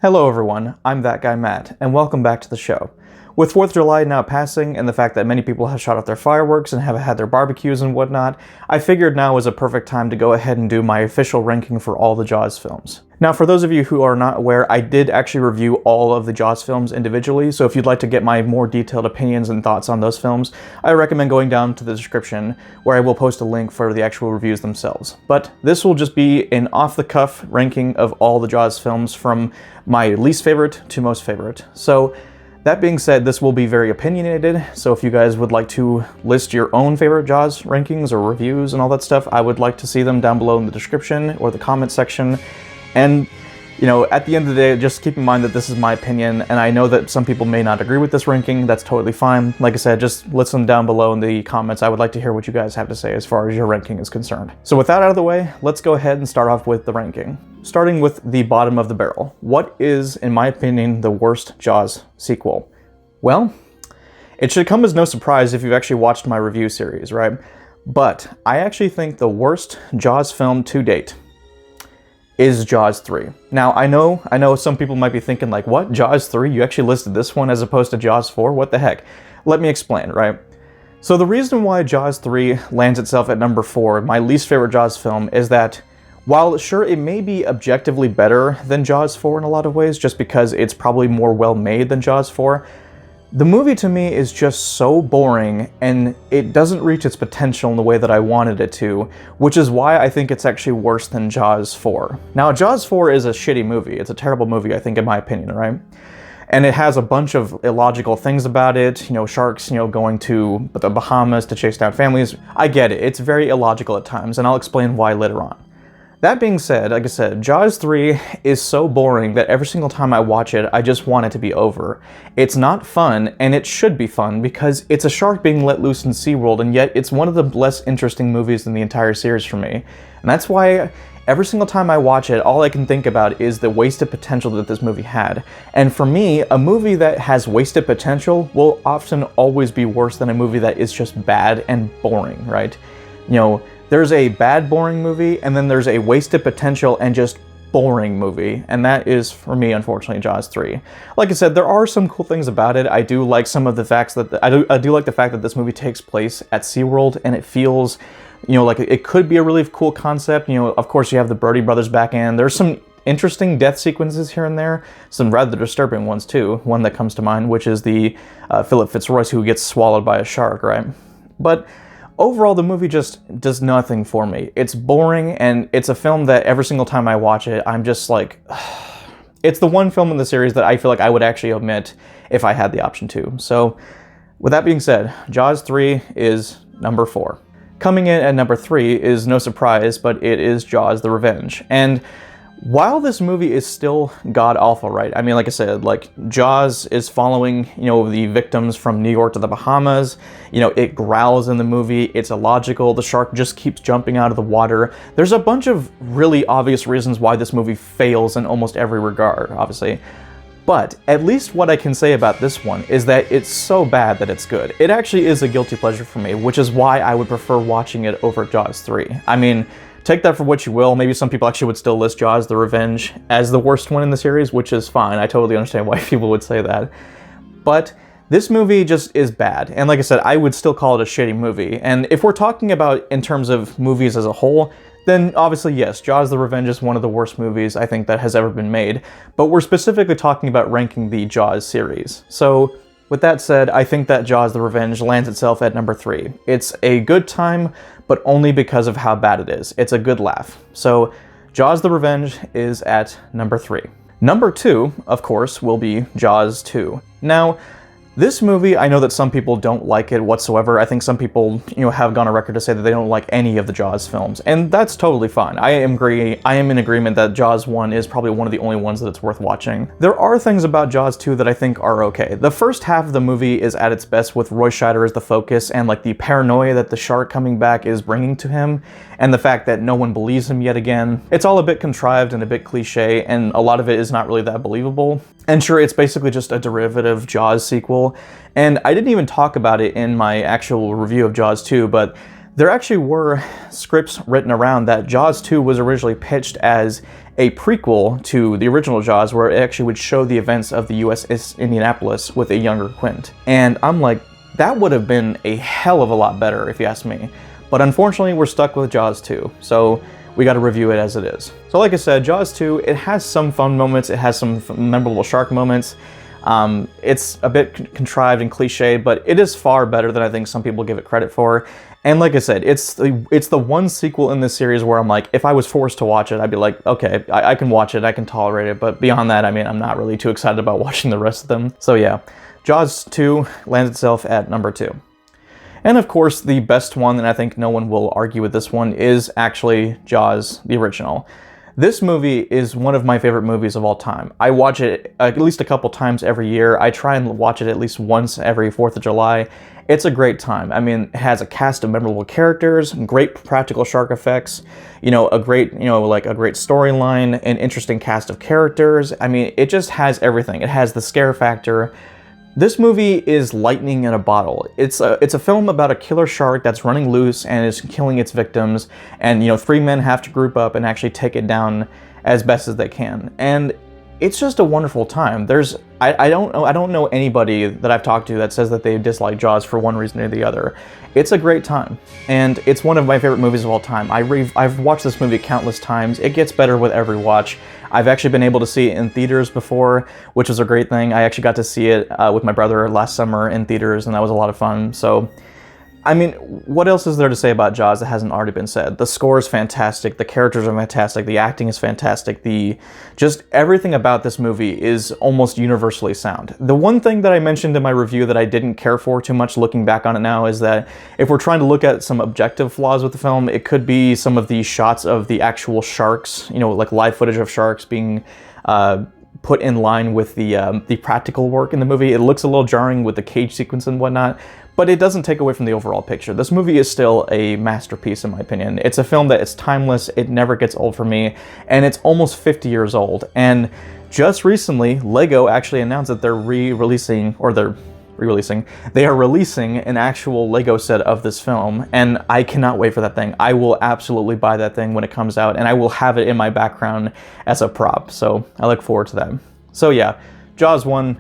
Hello everyone, I'm ThatGuyMatt, and welcome back to the show. With 4th of July now passing, and the fact that many people have shot off their fireworks and have had their barbecues and whatnot, I figured now was a perfect time to go ahead and do my official ranking for all the Jaws films. Now, for those of you who are not aware, I did actually review all of the Jaws films individually, so if you'd like to get my more detailed opinions and thoughts on those films, I recommend going down to the description, where I will post a link for the actual reviews themselves. But this will just be an off-the-cuff ranking of all the Jaws films from my least favorite to most favorite. So, that being said, this will be very opinionated, so if you guys would like to list your own favorite Jaws rankings or reviews and all that stuff, I would like to see them down below in the description or the comment section. And, you know, at the end of the day, just keep in mind that this is my opinion, and I know that some people may not agree with this ranking. That's totally fine. Like I said, just listen down below in the comments. I would like to hear what you guys have to say as far as your ranking is concerned. So with that out of the way, let's go ahead and start off with the ranking. Starting with the bottom of the barrel. What is, in my opinion, the worst Jaws sequel? Well, it should come as no surprise if you've actually watched my review series, right? But I actually think the worst Jaws film to date is Jaws 3. Now, I know some people might be thinking like, what, Jaws 3? You actually listed this one as opposed to Jaws 4? What the heck? Let me explain, right? So the reason why Jaws 3 lands itself at number 4, my least favorite Jaws film, is that while sure it may be objectively better than Jaws 4 in a lot of ways, just because it's probably more well made than Jaws 4, the movie to me is just so boring, and it doesn't reach its potential in the way that I wanted it to, which is why I think it's actually worse than Jaws 4. Now, Jaws 4 is a shitty movie. It's a terrible movie, I think, in my opinion, right? And it has a bunch of illogical things about it, you know, sharks, you know, going to the Bahamas to chase down families. I get it. It's very illogical at times, and I'll explain why later on. That being said, like I said, Jaws 3 is so boring that every single time I watch it, I just want it to be over. It's not fun, and it should be fun, because it's a shark being let loose in SeaWorld, and yet it's one of the less interesting movies in the entire series for me. And that's why every single time I watch it, all I can think about is the wasted potential that this movie had. And for me, a movie that has wasted potential will often always be worse than a movie that is just bad and boring, right? You know, there's a bad, boring movie, and then there's a wasted potential and just boring movie, and that is, for me, unfortunately, Jaws 3. Like I said, there are some cool things about it. I do like some of the facts that, I do like the fact that this movie takes place at SeaWorld, and it feels, you know, like it could be a really cool concept. You know, of course, you have the Brody brothers back in. There's some interesting death sequences here and there, some rather disturbing ones too. One that comes to mind, which is the Philip Fitzroy who gets swallowed by a shark, right? But overall, the movie just does nothing for me. It's boring, and it's a film that every single time I watch it, I'm just like, it's the one film in the series that I feel like I would actually omit if I had the option to. So, with that being said, Jaws 3 is number 4. Coming in at number 3 is no surprise, but it is Jaws: The Revenge. And while this movie is still god-awful, right? I mean, like I said, like, Jaws is following, you know, the victims from New York to the Bahamas. You know, it growls in the movie. It's illogical. The shark just keeps jumping out of the water. There's a bunch of really obvious reasons why this movie fails in almost every regard, obviously. But at least what I can say about this one is that it's so bad that it's good. It actually is a guilty pleasure for me, which is why I would prefer watching it over Jaws 3. I mean, take that for what you will. Maybe some people actually would still list Jaws: The Revenge as the worst one in the series, which is fine. I totally understand why people would say that. But this movie just is bad. And like I said, I would still call it a shitty movie. And if we're talking about in terms of movies as a whole, then obviously yes, Jaws: The Revenge is one of the worst movies I think that has ever been made. But we're specifically talking about ranking the Jaws series. So with that said, I think that Jaws: The Revenge lands itself at number 3. It's a good time, but only because of how bad it is. It's a good laugh. So Jaws: The Revenge is at number 3. Number 2, of course, will be Jaws 2. Now, this movie, I know that some people don't like it whatsoever. I think some people, you know, have gone on record to say that they don't like any of the Jaws films, and that's totally fine. I am in agreement that Jaws 1 is probably one of the only ones that it's worth watching. There are things about Jaws 2 that I think are okay. The first half of the movie is at its best with Roy Scheider as the focus, and like the paranoia that the shark coming back is bringing to him, and the fact that no one believes him yet again. It's all a bit contrived and a bit cliche, and a lot of it is not really that believable. And sure, it's basically just a derivative Jaws sequel, and I didn't even talk about it in my actual review of Jaws 2, but There actually were scripts written around that Jaws 2 was originally pitched as a prequel to the original Jaws, where it actually would show the events of the USS Indianapolis with a younger Quint. And I'm like, that would have been a hell of a lot better if you ask me. But unfortunately, we're stuck with Jaws 2, so we gotta review it as it is. So like I said, Jaws 2, it has some fun moments, it has some memorable shark moments. It's a bit contrived and cliche, but it is far better than I think some people give it credit for. And like I said, it's the one sequel in this series where I'm like, if I was forced to watch it, I'd be like, okay, I can watch it, I can tolerate it, but beyond that, I mean, I'm not really too excited about watching the rest of them. So yeah, Jaws 2 lands itself at number 2. And of course, the best one, and I think no one will argue with this one, is actually Jaws, the original. This movie is one of my favorite movies of all time. I watch it at least a couple times every year. I try and watch it at least once every 4th of July. It's a great time. I mean, it has a cast of memorable characters, great practical shark effects, a great, like a great storyline, an interesting cast of characters. I mean, it just has everything. It has the scare factor. This movie is lightning in a bottle. It's a film about a killer shark that's running loose and is killing its victims, and 3 men have to group up and actually take it down as best as they can. And it's just a wonderful time. I don't know anybody that I've talked to that says that they dislike Jaws for one reason or the other. It's a great time, and it's one of my favorite movies of all time. I've watched this movie countless times. It gets better with every watch. I've actually been able to see it in theaters before, which was a great thing. I actually got to see it with my brother last summer in theaters, and that was a lot of fun. So, I mean, what else is there to say about Jaws that hasn't already been said? The score is fantastic, the characters are fantastic, the acting is fantastic, just everything about this movie is almost universally sound. The one thing that I mentioned in my review that I didn't care for too much looking back on it now is that if we're trying to look at some objective flaws with the film, it could be some of the shots of the actual sharks, like live footage of sharks being put in line with the practical work in the movie. It looks a little jarring with the cage sequence and whatnot, but it doesn't take away from the overall picture. This movie is still a masterpiece in my opinion. It's a film that is timeless, it never gets old for me, and it's almost 50 years old. And just recently, Lego actually announced that they are releasing an actual Lego set of this film, and I cannot wait for that thing. I will absolutely buy that thing when it comes out, and I will have it in my background as a prop, so I look forward to that. So yeah, Jaws 1.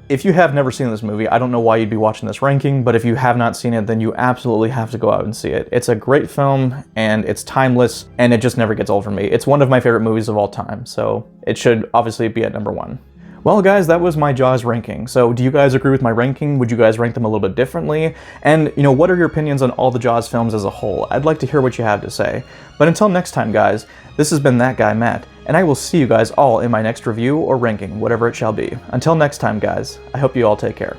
If you have never seen this movie, I don't know why you'd be watching this ranking, but if you have not seen it, then you absolutely have to go out and see it. It's a great film, and it's timeless, and it just never gets old for me. It's one of my favorite movies of all time, so it should obviously be at number 1. Well guys, that was my Jaws ranking. So do you guys agree with my ranking? Would you guys rank them a little bit differently? And what are your opinions on all the Jaws films as a whole? I'd like to hear what you have to say. But until next time guys, this has been That Guy Matt, and I will see you guys all in my next review or ranking, whatever it shall be. Until next time guys, I hope you all take care.